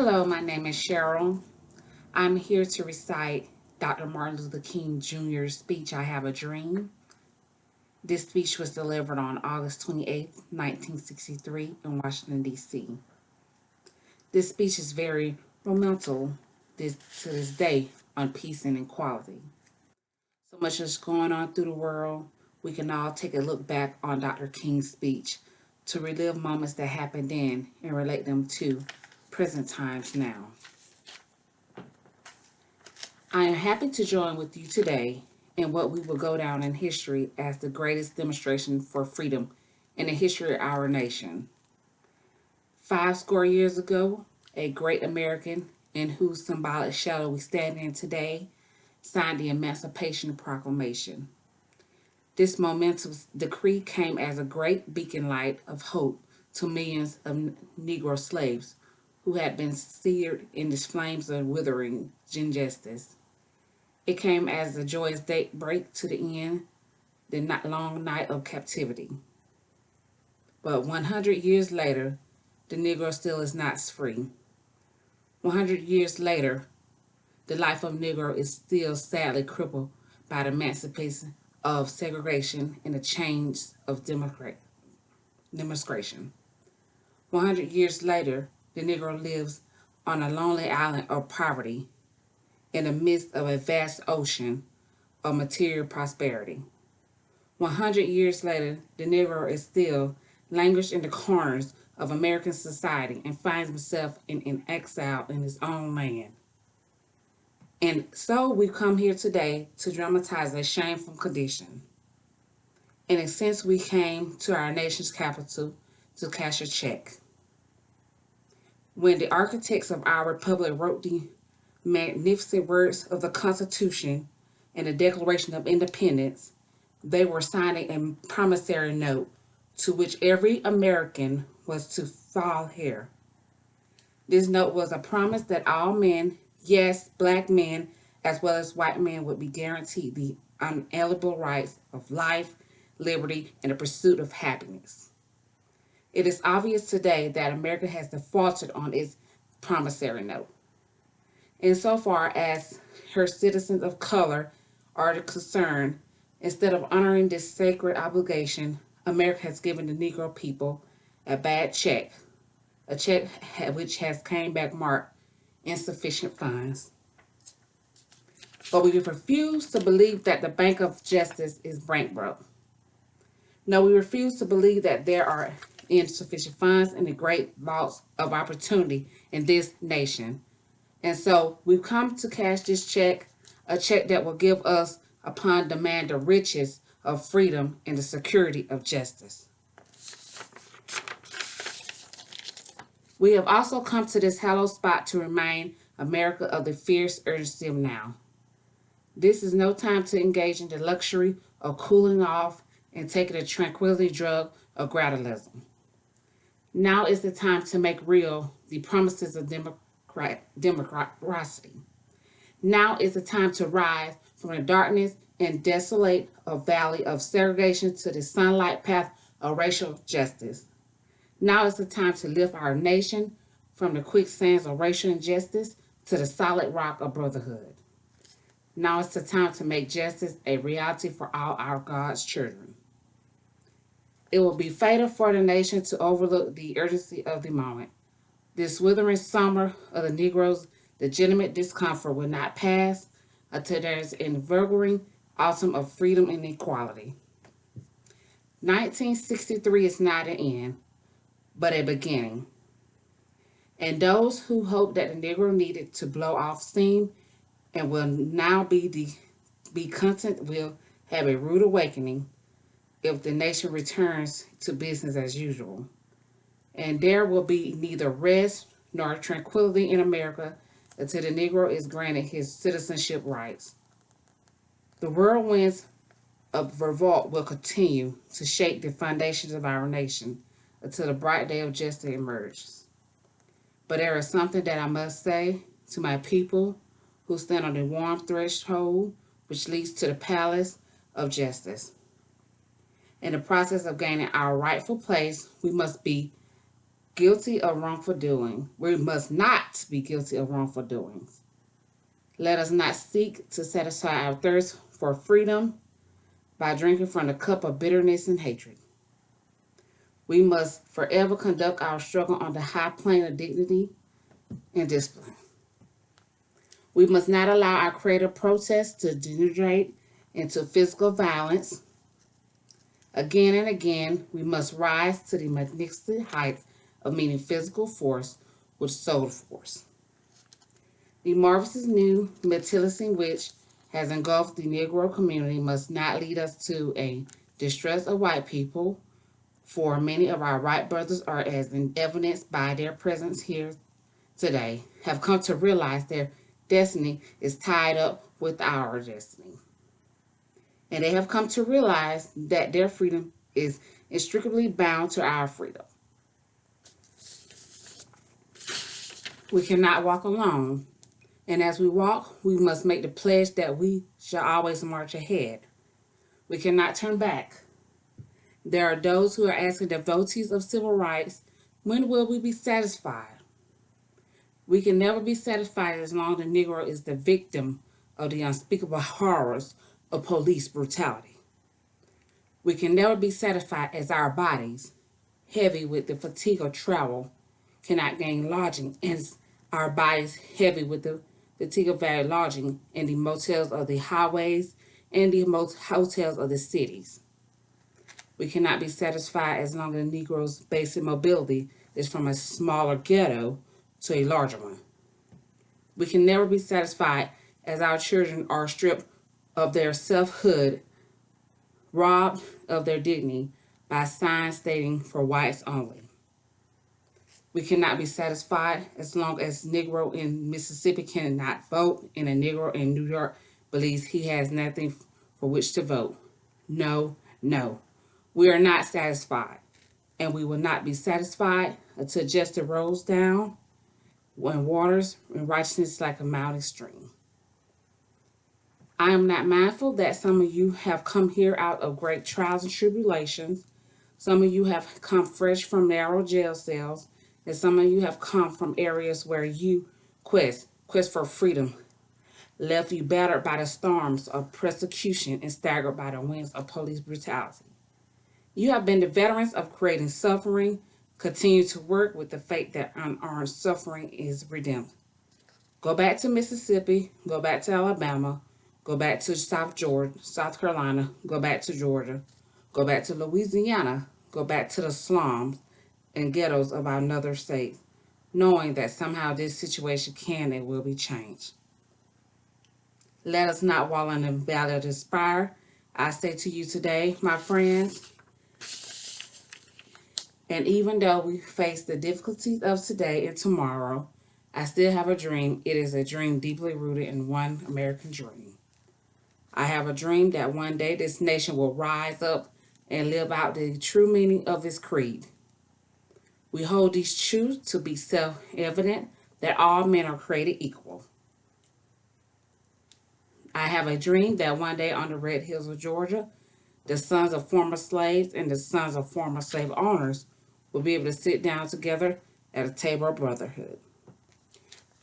Hello, my name is Cheryl. I'm here to recite Dr. Martin Luther King Jr.'s speech, I Have a Dream. This speech was delivered on August 28th, 1963 in Washington, D.C. This speech is very monumental to this day on peace and equality. So much is going on through the world. We can all take a look back on Dr. King's speech to relive moments that happened then and relate them to present times now. I am happy to join with you today in what we will go down in history as the greatest demonstration for freedom in the history of our nation. 50 years ago, a great American in whose symbolic shadow we stand in today signed the Emancipation Proclamation. This momentous decree came as a great beacon light of hope to millions of Negro slaves who had been seared in the flames of withering injustice. It came as a joyous daybreak to the end, the long night of captivity. But 100 years later, the Negro still is not free. 100 years later, the life of Negro is still sadly crippled by the emancipation of segregation and the change of demonstration. 100 years later, the Negro lives on a lonely island of poverty in the midst of a vast ocean of material prosperity. 100 years later, the Negro is still languished in the corners of American society and finds himself in exile in his own land. And so we come here today to dramatize a shameful condition. In a sense, we came to our nation's capital to cash a check. When the architects of our republic wrote the magnificent words of the Constitution and the Declaration of Independence, they were signing a promissory note to which every American was to fall here. This note was a promise that all men, yes, black men as well as white men, would be guaranteed the unalienable rights of life, liberty, and the pursuit of happiness. It is obvious today that America has defaulted on its promissory note. Insofar as her citizens of color are concerned, instead of honoring this sacred obligation, America has given the Negro people a bad check, a check which has came back marked insufficient funds. But we refuse to believe that the Bank of Justice is bankrupt. No, we refuse to believe that there are insufficient funds in the great vaults of opportunity in this nation. And so we've come to cash this check, a check that will give us, upon demand, the riches of freedom and the security of justice. We have also come to this hallowed spot to remind America of the fierce urgency of now. This is no time to engage in the luxury of cooling off and taking the tranquility drug of gradualism. Now is the time to make real the promises of democracy. Now is the time to rise from the darkness and desolate a valley of segregation to the sunlight path of racial justice. Now is the time to lift our nation from the quicksands of racial injustice to the solid rock of brotherhood. Now is the time to make justice a reality for all our God's children. It will be fatal for the nation to overlook the urgency of the moment. This withering summer of the Negro's legitimate discomfort will not pass until there is an invigorating autumn of freedom and equality. 1963 is not an end, but a beginning. And those who hope that the Negro needed to blow off steam and will now be content will have a rude awakening if the nation returns to business as usual. And there will be neither rest nor tranquility in America until the Negro is granted his citizenship rights. The whirlwinds of revolt will continue to shake the foundations of our nation until the bright day of justice emerges. But there is something that I must say to my people who stand on the warm threshold which leads to the palace of justice. In the process of gaining our rightful place, we must be guilty of wrongful doing. We must not be guilty of wrongful doings. Let us not seek to satisfy our thirst for freedom by drinking from the cup of bitterness and hatred. We must forever conduct our struggle on the high plane of dignity and discipline. We must not allow our creative protests to degenerate into physical violence. Again and again, we must rise to the magnificent heights of meeting physical force with soul force. The marvelous new materialism which has engulfed the Negro community must not lead us to a distrust of white people, for many of our white brothers are, as evidenced by their presence here today, have come to realize their destiny is tied up with our destiny. And they have come to realize that their freedom is inextricably bound to our freedom. We cannot walk alone. And as we walk, we must make the pledge that we shall always march ahead. We cannot turn back. There are those who are asking devotees of civil rights, when will we be satisfied? We can never be satisfied as long as the Negro is the victim of the unspeakable horrors of police brutality. We can never be satisfied as our bodies, heavy with the fatigue of travel, cannot gain lodging, and our bodies heavy with the fatigue of our lodging in the motels of the highways and the hotels of the cities. We cannot be satisfied as long as the Negro's basic mobility is from a smaller ghetto to a larger one. We can never be satisfied as our children are stripped of their selfhood, robbed of their dignity by signs stating for whites only. We cannot be satisfied as long as Negro in Mississippi cannot vote and a Negro in New York believes he has nothing for which to vote. No, no. We are not satisfied, and we will not be satisfied until justice rolls down when waters and righteousness like a mountain stream. I am not mindful that some of you have come here out of great trials and tribulations. Some of you have come fresh from narrow jail cells, and some of you have come from areas where you quest for freedom, left you battered by the storms of persecution and staggered by the winds of police brutality. You have been the veterans of creating suffering, continue to work with the faith that unearned suffering is redeemed. Go back to Mississippi, go back to Alabama, go back to South Carolina, go back to Georgia, go back to Louisiana, go back to the slums and ghettos of our northern states, knowing that somehow this situation can and will be changed. Let us not wallow in the valley of despair. I say to you today, my friends, and even though we face the difficulties of today and tomorrow, I still have a dream. It is a dream deeply rooted in one American dream. I have a dream that one day this nation will rise up and live out the true meaning of its creed. We hold these truths to be self-evident that all men are created equal. I have a dream that one day on the red hills of Georgia, the sons of former slaves and the sons of former slave owners will be able to sit down together at a table of brotherhood.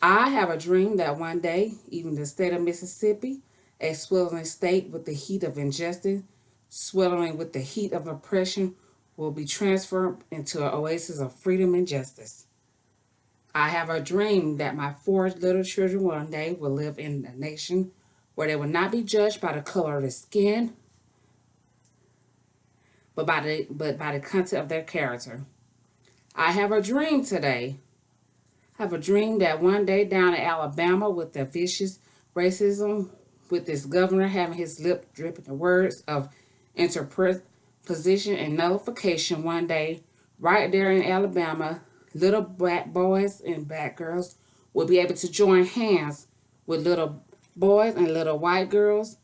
I have a dream that one day, even the state of Mississippi, a sweltering state with the heat of injustice, sweltering with the heat of oppression, will be transformed into an oasis of freedom and justice. I have a dream that my 4 little children one day will live in a nation where they will not be judged by the color of their skin, but by the content of their character. I have a dream today. I have a dream that one day down in Alabama with the vicious racism, with this governor having his lip dripping the words of interposition and nullification one day, right there in Alabama, little black boys and black girls will be able to join hands with little boys and little white girls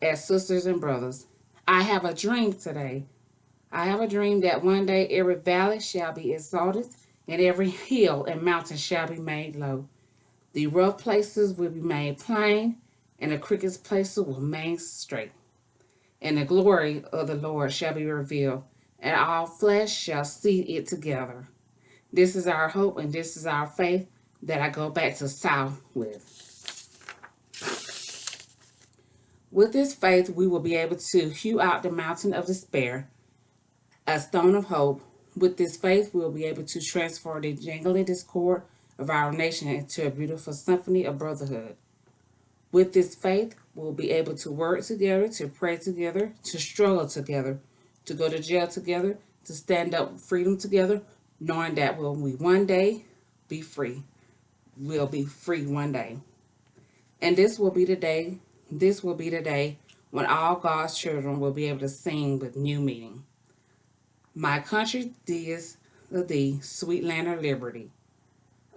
as sisters and brothers. I have a dream today. I have a dream that one day every valley shall be exalted and every hill and mountain shall be made low. The rough places will be made plain and the crooked places will remain straight. And the glory of the Lord shall be revealed, and all flesh shall see it together. This is our hope and this is our faith that I go back to South with. With this faith, we will be able to hew out the mountain of despair, a stone of hope. With this faith, we will be able to transfer the jangling discord of our nation into a beautiful symphony of brotherhood. With this faith, we'll be able to work together, to pray together, to struggle together, to go to jail together, to stand up for freedom together, knowing that when we one day be free, we'll be free one day. And this will be the day when all God's children will be able to sing with new meaning. My country is of thee, sweet land of liberty.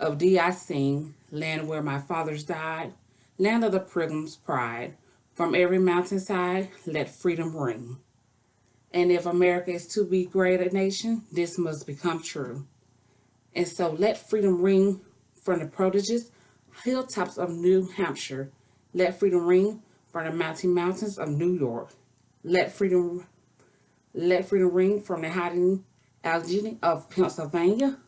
Of thee I sing, land where my fathers died, land of the pilgrim's pride. From every mountainside, let freedom ring. And if America is to be great a nation, this must become true. And so let freedom ring from the prodigious hilltops of New Hampshire. Let freedom ring from the mountains of New York. Let freedom ring from the hiding Allegheny of Pennsylvania.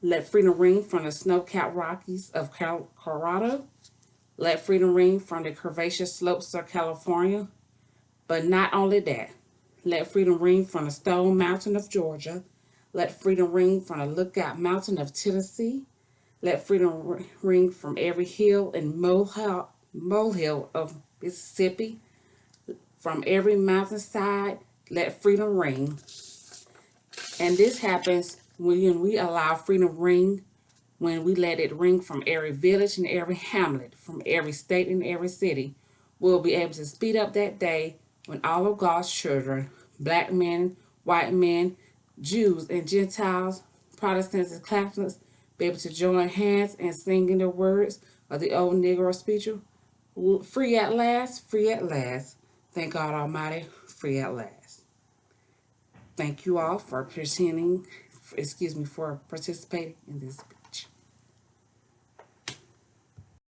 Let freedom ring from the snow-capped Rockies of Colorado. Let freedom ring from the curvaceous slopes of California. But not only that, let freedom ring from the Stone Mountain of Georgia. Let freedom ring from the Lookout Mountain of Tennessee. Let freedom ring from every hill and molehill of Mississippi. From every mountainside, let freedom ring. And this happens when we allow freedom ring, when we let it ring from every village and every hamlet, from every state and every city. We'll be able to speed up that day when all of God's children, black men, white men, Jews and Gentiles, Protestants and Catholics, be able to join hands and sing in the words of the old Negro speech, free at last, free at last. Thank God Almighty, free at last. Thank you all for for participating in this